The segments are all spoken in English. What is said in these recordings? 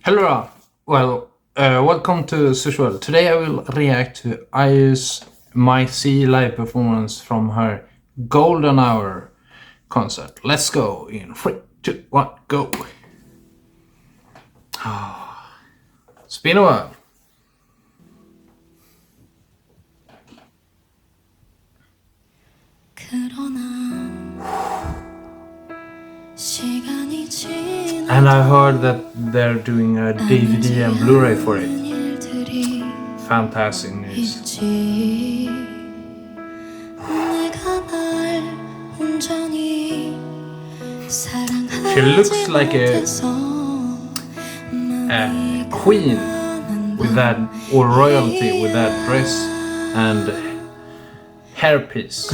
Hello, welcome to Sushwell. Today I will react to IU's My C live performance from her Golden Hour concert. Let's go in 3, 2, 1, go. It's been a while. And I heard that they're doing a DVD and Blu-ray for it. Fantastic news. She looks like a queen with that, or royalty with that dress and hairpiece.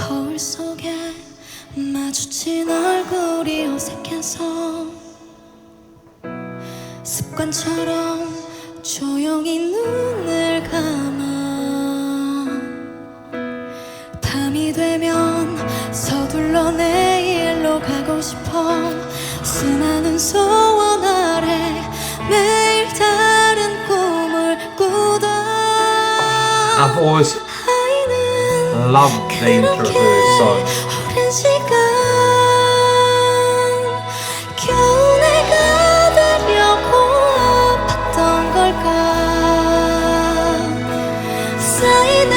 마주친 얼굴이 어색해서 습관처럼 조용히 눈을 감아 밤이 되면 서둘러 내일로 가고 싶어 수많은 소원 아래 매일 다른 꿈을 꾸다 I've always loved the intro to this song. 오랜 시간 겨우 내가 되려고 아팠던 걸까 쌓이는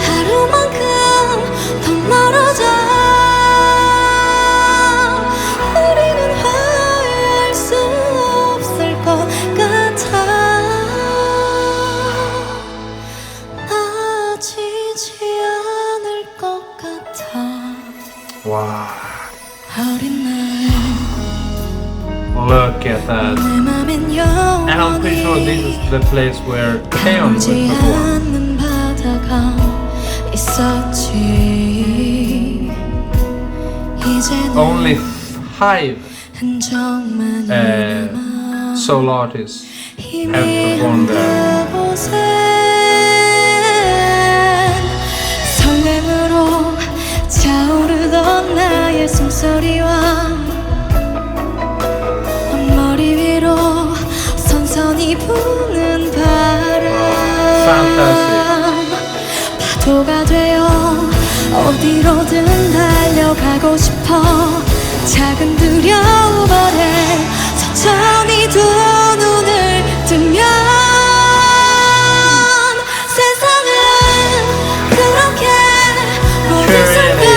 하루만큼 더 멀어져 우리는 화해할 수 없을 것 같아 나아지지 않을 것 같아 Wow. Look at that. And I'm pretty sure this is the place where Taeyeon will perform. Only 5 solo artists have performed there. 설렘으로 차오르던 나의 숨소리와 머리 위로 선선히 부는 바람 파도가 되어 어디로든 달려가고 싶어 작은 두려움 아래 천천히 두 눈을 뜨면 세상은 그렇게 모든 순간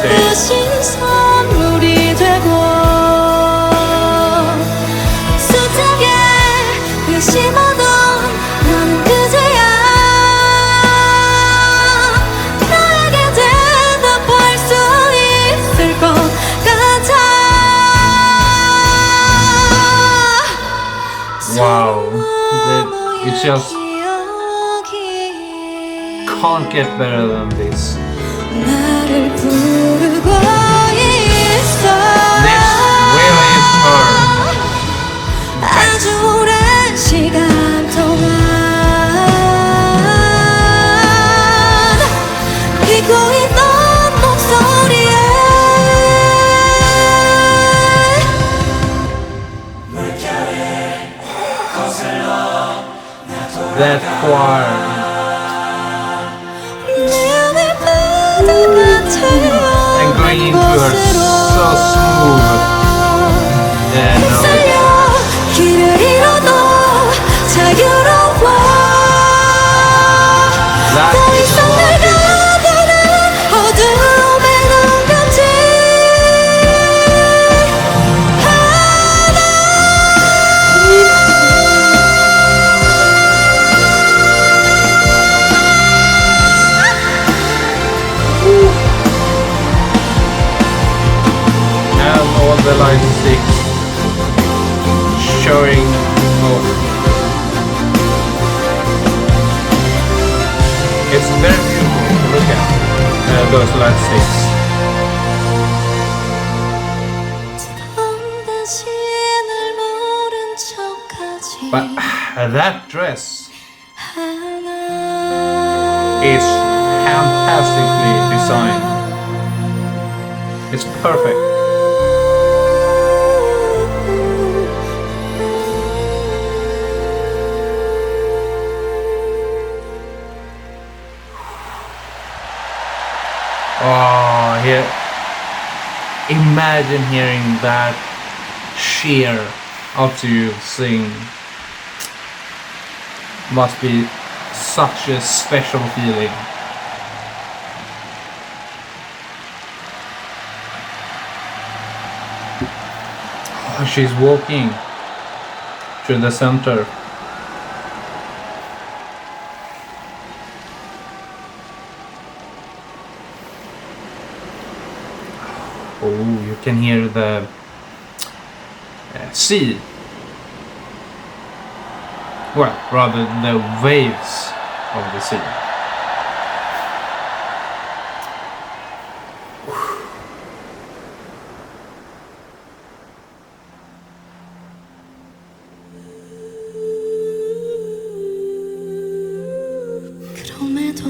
대신 선물이 되고 숱하게 의심하던 너는 그제야 나에게 대답할 수 있을 것 같아 Wow, it just can't get better than this. 나를 부르고 있어 This really is her. 아주 오랜 시간 동안 잊고 있던 목소리에 That choir. And going into her so smooth. Yeah, no. 길을 잃어도 자유로워 더 이상 내가 바라는 어두움의 눈감지 And all the line 6 showing off. It's very beautiful to look at those line 6. But that dress is fantastically designed. It's perfect. imagine hearing that cheer after you sing. Must be such a special feeling. Oh, she's walking to the center. Oh, you can hear the sea. Well, rather the waves of the sea. 그럼에도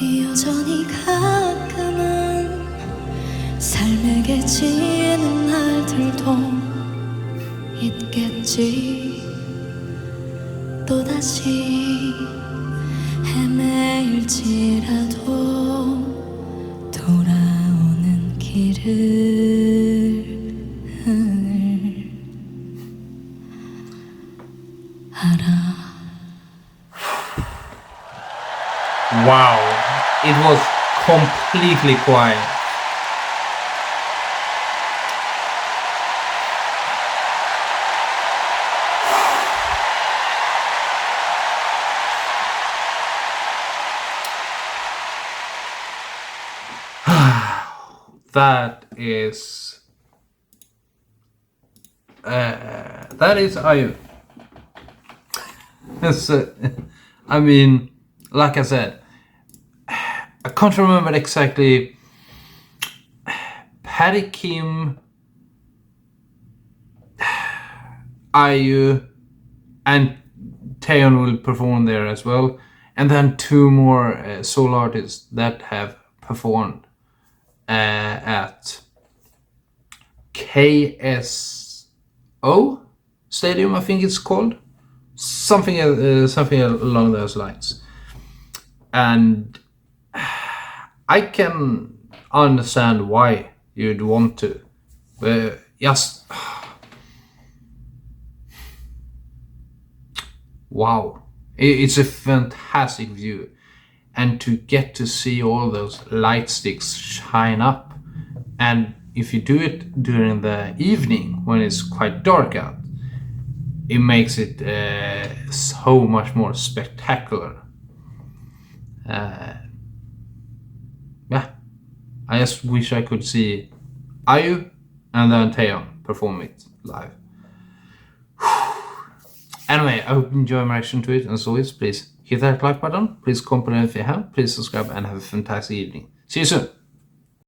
여전히 가끔은 삶에게 지는 날들도 있겠지. 또다시 헤매일지라도 돌아오는 길을 알아. Wow, it was completely quiet. That is Ayu. I mean, like I said, I can't remember exactly. Patty Kim, Ayu, and Taeyeon will perform there as well, and then two more solo artists that have performed at KSO Stadium, I think it's called, something along those lines. And I can understand why you'd want to, but just wow, it's a fantastic view. And to get to see all those light sticks shine up, and if you do it during the evening when it's quite dark out, it makes it so much more spectacular. Yeah, I just wish I could see Ayu and then Taeyeon perform it live. Anyway, I hope you enjoy my reaction to it, and as always, please hit that like button, please comment if you have, please subscribe, and have a fantastic evening. See you soon!